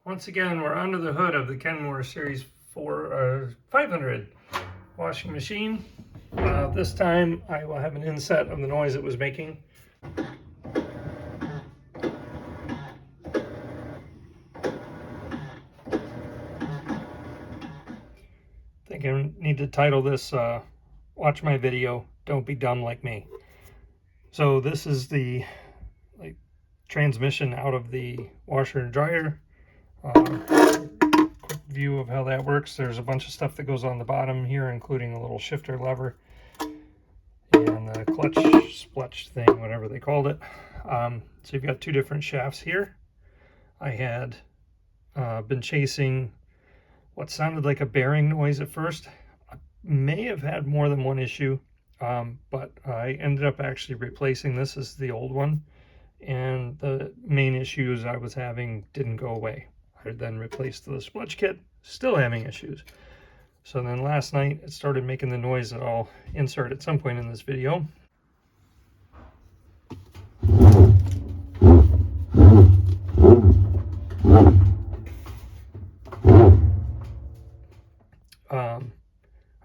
Once again, we're under the hood of the Kenmore Series 500 washing machine. This time I will have an inset of the noise it was making. I think I need to title this, Watch My Video, Don't Be Dumb Like Me. So this is the transmission out of the washer and dryer. Quick view of how that works. There's a bunch of stuff that goes on the bottom here, including a little shifter lever and the clutch splutch thing, whatever they called it. So you've got two different shafts here. I had been chasing what sounded like a bearing noise at first. I may have had more than one issue, but I ended up actually replacing this as the old one, and the main issues I was having didn't go away. I then replaced the splutch kit, still having issues. So then last night it started making the noise that I'll insert at some point in this video.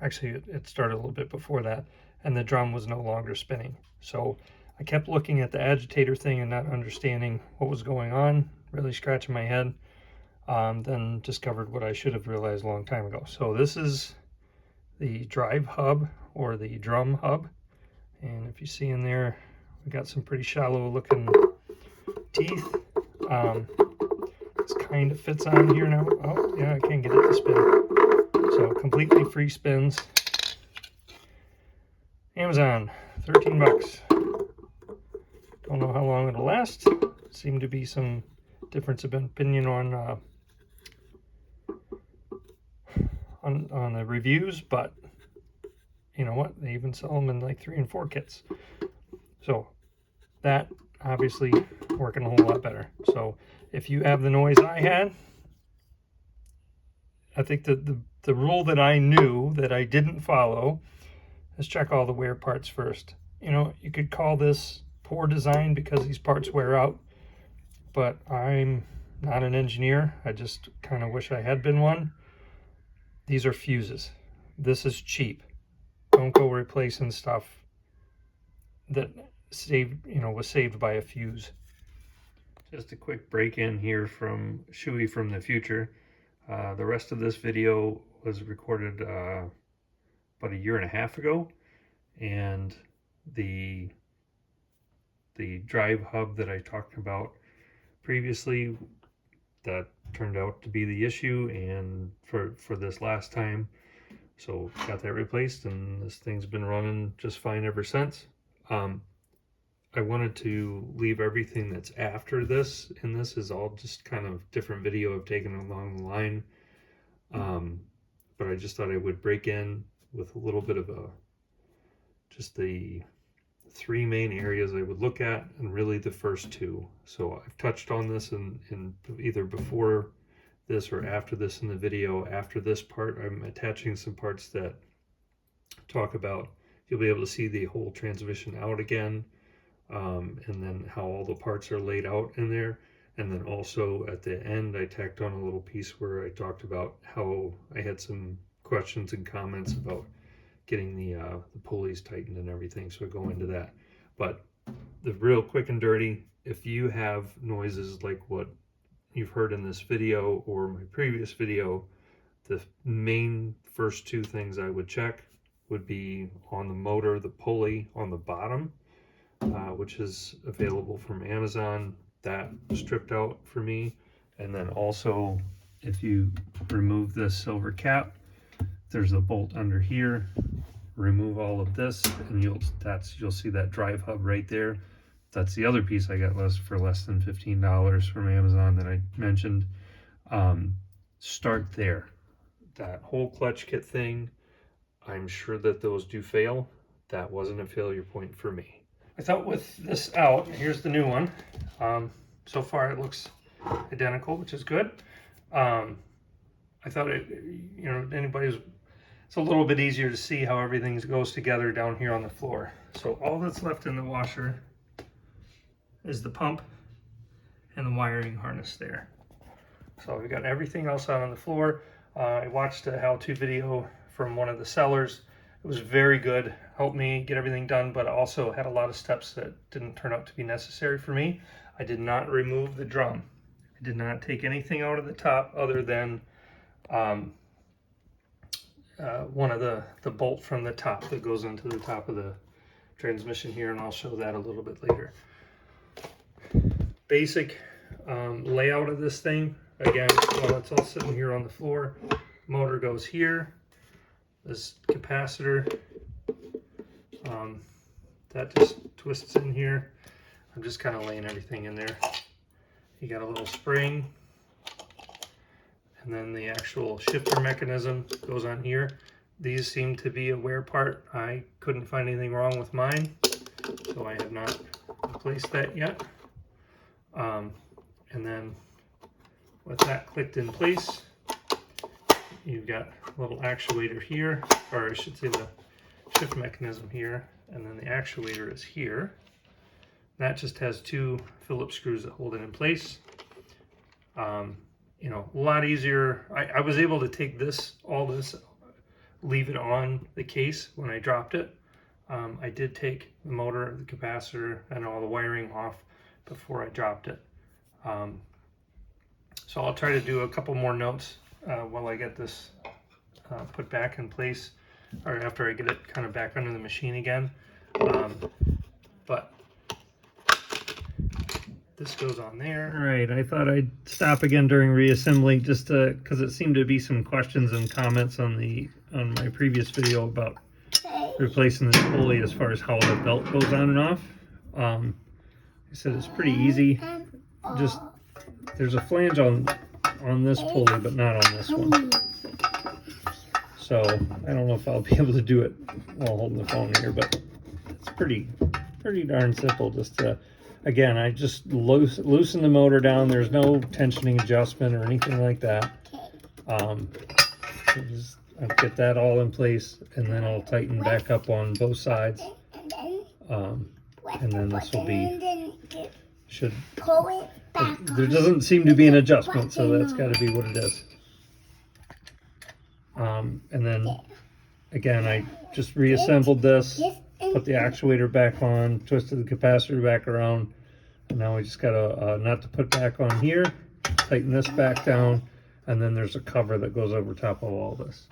Actually, it started a little bit before that, and the drum was no longer spinning. So I kept looking at the agitator thing and not understanding what was going on, really scratching my head. Then discovered what I should have realized a long time ago. So this is the drive hub, or the drum hub. And if you see in there, we got some pretty shallow looking teeth. This kind of fits on here now. Oh yeah, I can't get it to spin. So completely free spins. Amazon, 13 bucks. Don't know how long it'll last. Seemed to be some difference of opinion on the reviews, but you know what? They even sell them in like 3 and 4 kits. So that obviously working a whole lot better. So if you have the noise I had, I think that the rule that I knew that I didn't follow is check all the wear parts first. You know, you could call this poor design because these parts wear out, but I'm not an engineer. I just kind of wish I had been one. These are fuses. This is cheap. Don't go replacing stuff that was saved by a fuse. Just a quick break in here from Shuey from the future. The rest of this video was recorded about 1.5 years ago, and the drive hub that I talked about previously, that turned out to be the issue, and for this last time, so got that replaced, and this thing's been running just fine ever since. I wanted to leave everything that's after this, and this is all just kind of different video I've taken along the line, but I just thought I would break in with a little bit of just the 3 main areas I would look at, and really the first 2. So I've touched on this in either before this or after this in the video. After this part, I'm attaching some parts that talk about, you'll be able to see the whole transmission out again, and then how all the parts are laid out in there. And then also at the end, I tacked on a little piece where I talked about how I had some questions and comments about getting the pulleys tightened and everything, so I go into that. But the real quick and dirty, if you have noises like what you've heard in this video or my previous video, the main first 2 things I would check would be on the motor, the pulley on the bottom, which is available from Amazon. That stripped out for me. And then also, if you remove this silver cap, there's a bolt under here. Remove all of this, and you'll see that drive hub right there. That's the other piece I got for less than $15 from Amazon that I mentioned. Start there. That whole clutch kit thing, I'm sure that those do fail. That wasn't a failure point for me. I thought with this out, here's the new one. So far it looks identical, which is good. I thought it's a little bit easier to see how everything goes together down here on the floor. So all that's left in the washer is the pump and the wiring harness there. So we got everything else out on the floor. I watched a how-to video from one of the sellers. It was very good, helped me get everything done, but also had a lot of steps that didn't turn out to be necessary for me. I did not remove the drum. I did not take anything out of the top other than one of the bolt from the top that goes into the top of the transmission here, and I'll show that a little bit later. Basic layout of this thing. Again, while it's all sitting here on the floor, motor goes here. This capacitor, that just twists in here. I'm just kind of laying everything in there. You got a little spring, and then the actual shifter mechanism goes on here. These seem to be a wear part. I couldn't find anything wrong with mine, so I have not replaced that yet. And then with that clicked in place, you've got a little actuator here, or I should say the shift mechanism here, and then the actuator is here. That just has 2 Phillips screws that hold it in place. You know, a lot easier. I was able to take all this, leave it on the case when I dropped it. I did take the motor, the capacitor, and all the wiring off before I dropped it. So I'll try to do a couple more notes while I get this put back in place, or after I get it kind of back under the machine again. But this goes on there. All right, I thought I'd stop again during reassembly just because it seemed to be some questions and comments on my previous video about replacing this pulley as far as how the belt goes on and off. I said it's pretty easy. Just there's a flange on this pulley, but not on this one. So I don't know if I'll be able to do it while holding the phone here, but it's pretty darn simple. Just to, again, I just loosen the motor down. There's no tensioning adjustment or anything like that. I'll get that all in place, and then I'll tighten back up on both sides. And then this will be, should, there doesn't seem to be an adjustment, so that's got to be what it is. And then, again, I just reassembled this, put the actuator back on, twisted the capacitor back around, and now we just got a nut to put back on here, tighten this back down, and then there's a cover that goes over top of all this.